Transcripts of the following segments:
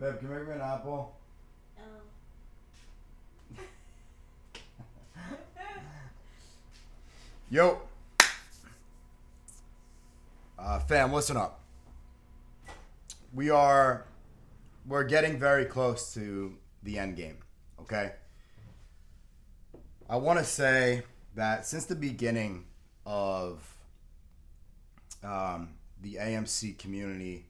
Babe, can you make me an apple? Yo, fam, listen up. We're getting very close to the end game. Okay. I want to say that since the beginning of the AMC community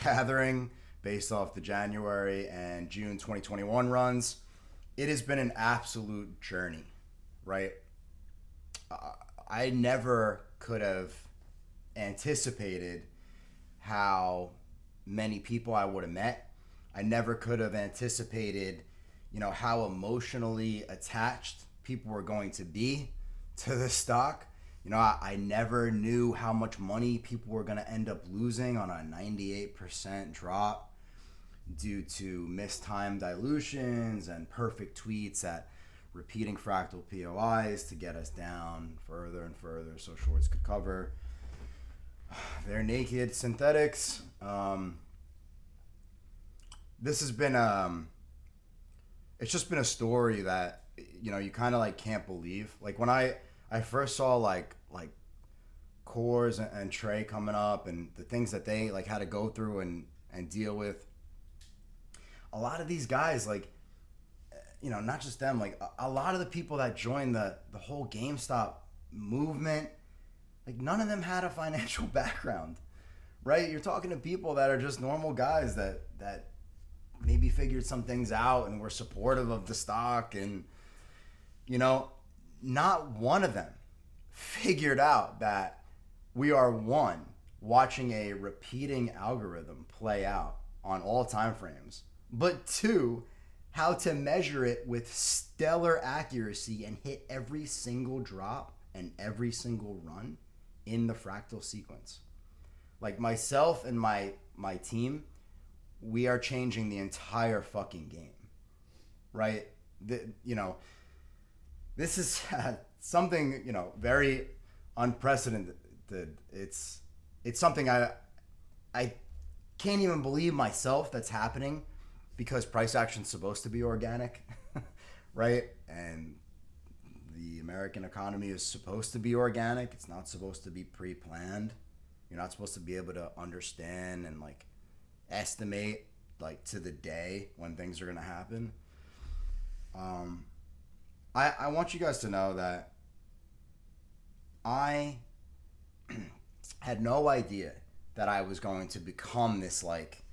gathering, based off the January and June 2021 runs, it has been an absolute journey, right? I never could have anticipated how many people I would have met. I never could have anticipated, how emotionally attached people were going to be to the stock. I never knew how much money people were going to end up losing on a 98% drop due to mistimed dilutions and perfect tweets at repeating fractal POIs to get us down further and further so shorts could cover their naked synthetics. This has been it's just been a story that you kind of like can't believe. Like when I first saw like Coors and Trey coming up and the things that they like had to go through and deal with. A lot of these guys, like, not just them, like a lot of the people that joined the whole GameStop movement, like none of them had a financial background, right? You're talking to people that are just normal guys that maybe figured some things out and were supportive of the stock, and not one of them figured out that we are watching a repeating algorithm play out on all time frames, but two, how to measure it with stellar accuracy and hit every single drop and every single run in the fractal sequence. Like myself and my team, we are changing the entire fucking game, right? This is something, very unprecedented. It's something I can't even believe myself that's happening, because price action's supposed to be organic, right? And the American economy is supposed to be organic. It's not supposed to be pre-planned. You're not supposed to be able to understand and like estimate like to the day when things are going to happen. I want you guys to know that I had no idea that I was going to become this like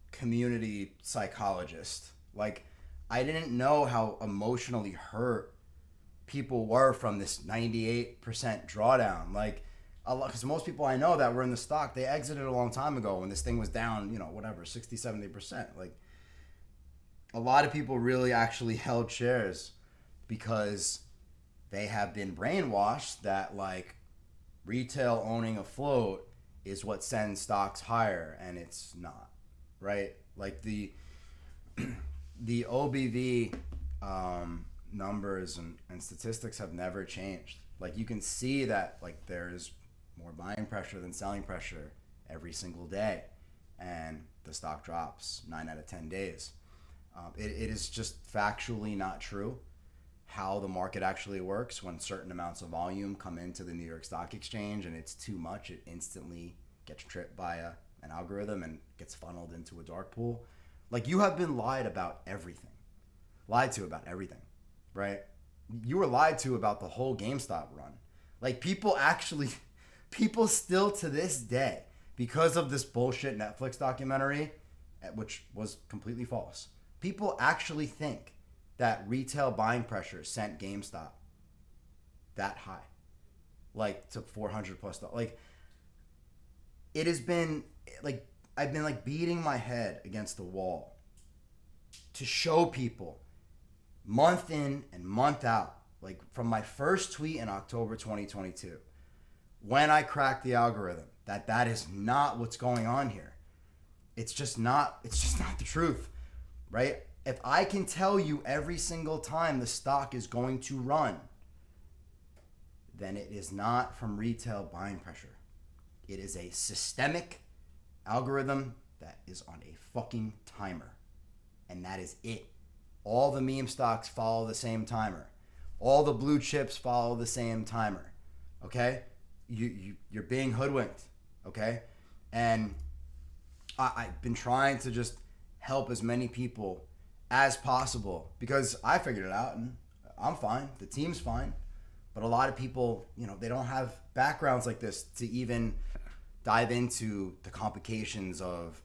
community psychologist. Like I didn't know how emotionally hurt people were from this 98% drawdown. Like because most people I know that were in the stock, they exited a long time ago when this thing was down, 60, 70%. Like a lot of people really actually held shares because they have been brainwashed that like retail owning a float is what sends stocks higher, and it's not, right? Like the OBV numbers and statistics have never changed. Like you can see that like there's more buying pressure than selling pressure every single day, and the stock drops 9 out of 10 days. It is just factually not true how the market actually works. When certain amounts of volume come into the New York Stock Exchange and it's too much, it instantly gets tripped by an algorithm and gets funneled into a dark pool. Like you have been lied to about everything, right? You were lied to about the whole GameStop run. Like people still to this day, because of this bullshit Netflix documentary, which was completely false, people actually think that retail buying pressure sent GameStop that high, like to $400 plus. Like it has been like I've been like beating my head against the wall to show people month in and month out, like from my first tweet in October 2022, when I cracked the algorithm, that is not what's going on here. It's just not the truth, right? If I can tell you every single time the stock is going to run, then it is not from retail buying pressure. It is a systemic algorithm that is on a fucking timer. And that is it. All the meme stocks follow the same timer. All the blue chips follow the same timer. Okay? You're being hoodwinked. Okay? And I've been trying to just help as many people as possible because I figured it out and I'm fine. The team's fine. But a lot of people, they don't have backgrounds like this to even dive into the complications of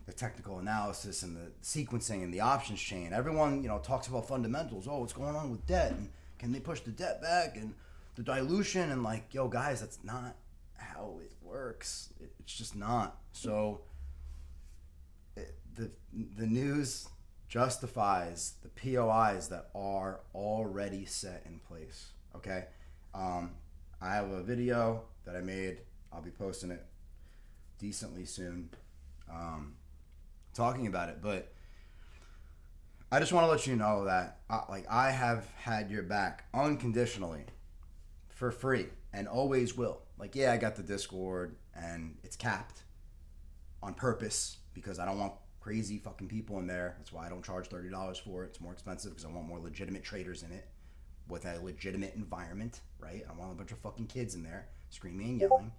the technical analysis and the sequencing and the options chain. Everyone, talks about fundamentals. Oh, what's going on with debt? And can they push the debt back? And the dilution? And guys, that's not how it works. It's just not. So the news justifies the POIs that are already set in place. Okay? I have a video that I made. I'll be posting it decently soon. Talking about it, but I just want to let you know that I have had your back unconditionally for free and always will. I got the Discord and it's capped on purpose because I don't want crazy fucking people in there. That's why I don't charge $30 for it. It's more expensive because I want more legitimate traders in it with a legitimate environment, right? I don't want a bunch of fucking kids in there screaming and yelling.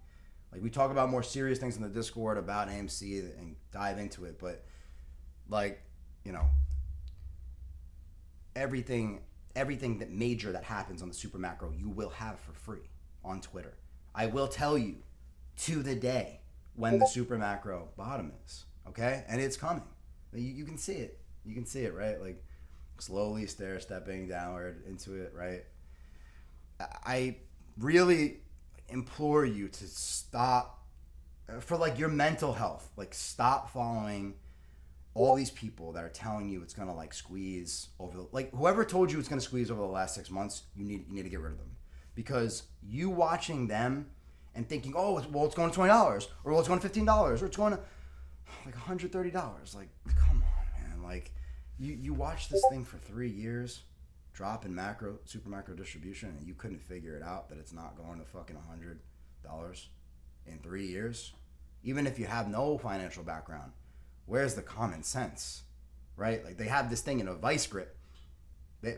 We talk about more serious things in the Discord about AMC and dive into it, but everything that major that happens on the Super Macro, you will have for free on Twitter. I will tell you to the day when the Super Macro bottom is, okay? And it's coming. You can see it. You can see it, right? Slowly stepping downward into it, right? I really implore you to stop for your mental health. Stop following all these people that are telling you it's gonna squeeze over whoever told you it's gonna squeeze over the last 6 months. You need to get rid of them because you watching them and thinking, oh, it's going to $20 or it's going to $15 or it's going to $130. Come on, man. You watch this thing for 3 years. Drop in super macro distribution, and you couldn't figure it out that it's not going to fucking $100 in 3 years. Even if you have no financial background, where's the common sense, right? They have this thing in a vice grip.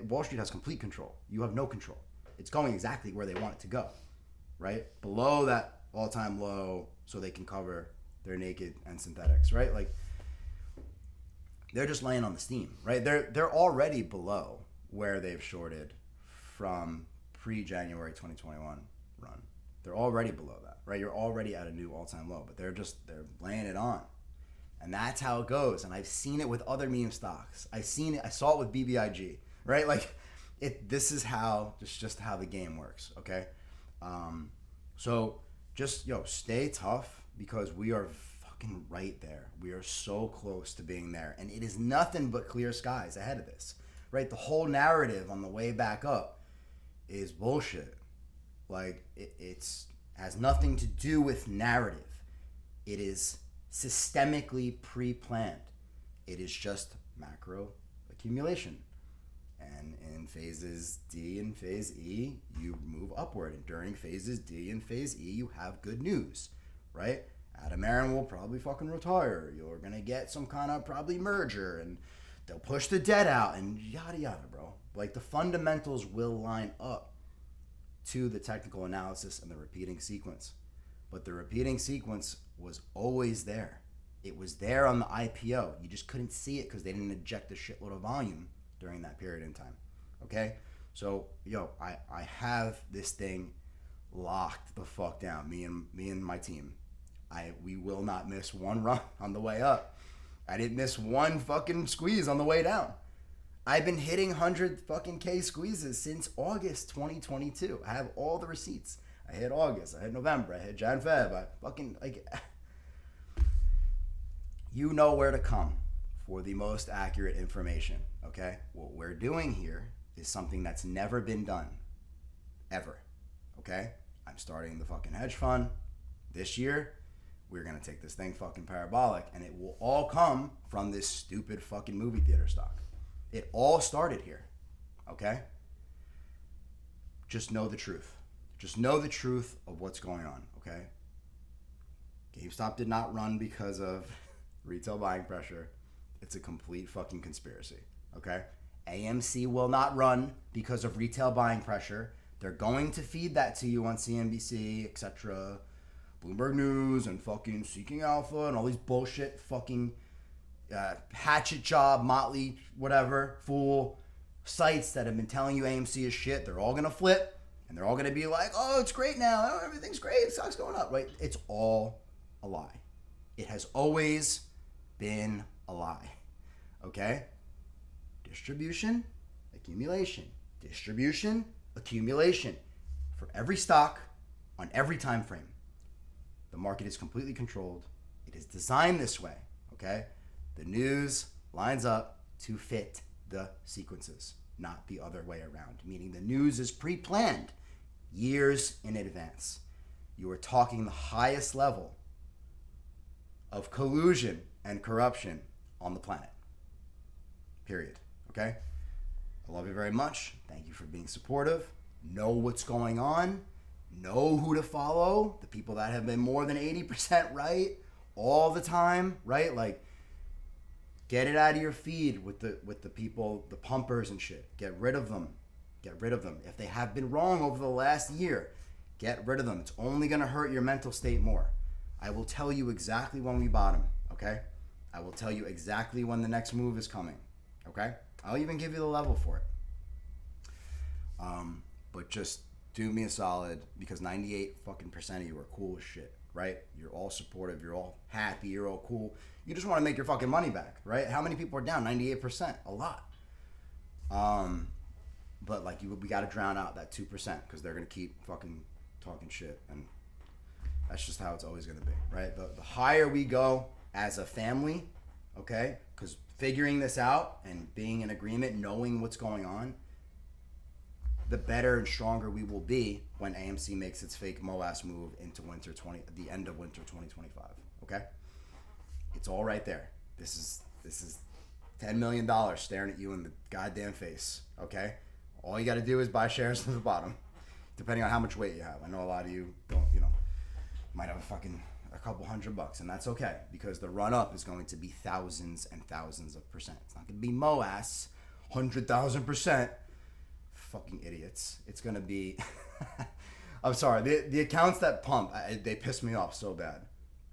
Wall Street has complete control. You have no control. It's going exactly where they want it to go, right? Below that all-time low so they can cover their naked and synthetics, right? They're just laying on the steam, right? They're already below where they've shorted from pre-January 2021 run. They're already below that, right? You're already at a new all-time low, but they're laying it on. And that's how it goes. And I've seen it with other meme stocks. I saw it with BBIG, right? This is just how the game works, okay? So just, stay tough because we are fucking right there. We are so close to being there. And it is nothing but clear skies ahead of this. Right, the whole narrative on the way back up is bullshit. It's has nothing to do with narrative. It is systemically pre-planned. It is just macro accumulation. And in phases D and phase E, you move upward. And during phases D and phase E, you have good news, right? Adam Aaron will probably fucking retire. You're gonna get some kind of probably merger and they'll push the debt out and yada yada, bro. The fundamentals will line up to the technical analysis and the repeating sequence. But the repeating sequence was always there. It was there on the IPO. You just couldn't see it because they didn't inject a shitload of volume during that period in time. Okay? So, I have this thing locked the fuck down. Me and my team. We will not miss one run on the way up. I didn't miss one fucking squeeze on the way down. I've been hitting 100 fucking K squeezes since August 2022. I have all the receipts. I hit August, I hit November, I hit Jan Feb. I fucking you know where to come for the most accurate information, okay? What we're doing here is something that's never been done ever. Okay? I'm starting the fucking hedge fund this year. We're going to take this thing fucking parabolic, and it will all come from this stupid fucking movie theater stock. It all started here. Okay? Just know the truth. Just know the truth of what's going on. Okay? GameStop did not run because of retail buying pressure. It's a complete fucking conspiracy, okay? AMC will not run because of retail buying pressure. They're going to feed that to you on CNBC, etc., Bloomberg News, and fucking Seeking Alpha, and all these bullshit fucking hatchet job, motley, whatever, fool sites that have been telling you AMC is shit. They're all going to flip, and they're all going to be like, oh, it's great now. Oh, everything's great. Stock's going up, right? It's all a lie. It has always been a lie, okay? Distribution, accumulation. Distribution, accumulation. For every stock, on every time frame. The market is completely controlled. It is designed this way, okay? The news lines up to fit the sequences, not the other way around, meaning the news is pre-planned years in advance. You are talking the highest level of collusion and corruption on the planet. Period. Okay? I love you very much. Thank you for being supportive. Know what's going on. Know who to follow. The people that have been more than 80% right all the time, right? Like, get it out of your feed with the people, the pumpers and shit. Get rid of them. Get rid of them. If they have been wrong over the last year, get rid of them. It's only going to hurt your mental state more. I will tell you exactly when we bottom, okay? I will tell you exactly when the next move is coming, okay? I'll even give you the level for it. But just do me a solid, because 98% of you are cool as shit, right? You're all supportive. You're all happy. You're all cool. You just want to make your fucking money back, right? How many people are down? 98%. A lot. But like we got to drown out that 2% because they're going to keep fucking talking shit. And that's just how it's always going to be, right? The higher we go as a family, okay? Because figuring this out and being in agreement, knowing what's going on, the better and stronger we will be when AMC makes its fake MOAS move into the end of winter 2025. Okay, it's all right there. This is $10 million staring at you in the goddamn face. Okay, all you got to do is buy shares to the bottom, depending on how much weight you have. I know a lot of you don't, might have a couple $100, and that's okay because the run up is going to be thousands and thousands of percent. It's not going to be MOAS 100,000%. Fucking idiots. It's gonna be I'm sorry, the accounts that pump, they piss me off so bad.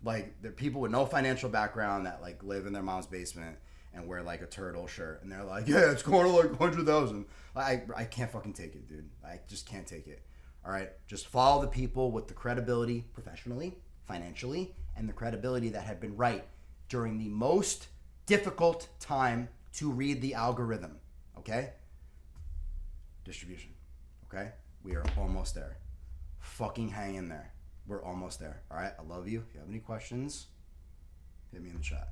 Like, they're people with no financial background that like live in their mom's basement and wear like a turtle shirt, and they're like, yeah, it's going to like 100,000. I can't fucking take it, dude. I just can't take it. All right, just follow the people with the credibility, professionally, financially, and the credibility that have been right during the most difficult time to read the algorithm. Okay? Distribution. Okay? We are almost there. Fucking hang in there. We're almost there. All right? I love you. If you have any questions, hit me in the chat.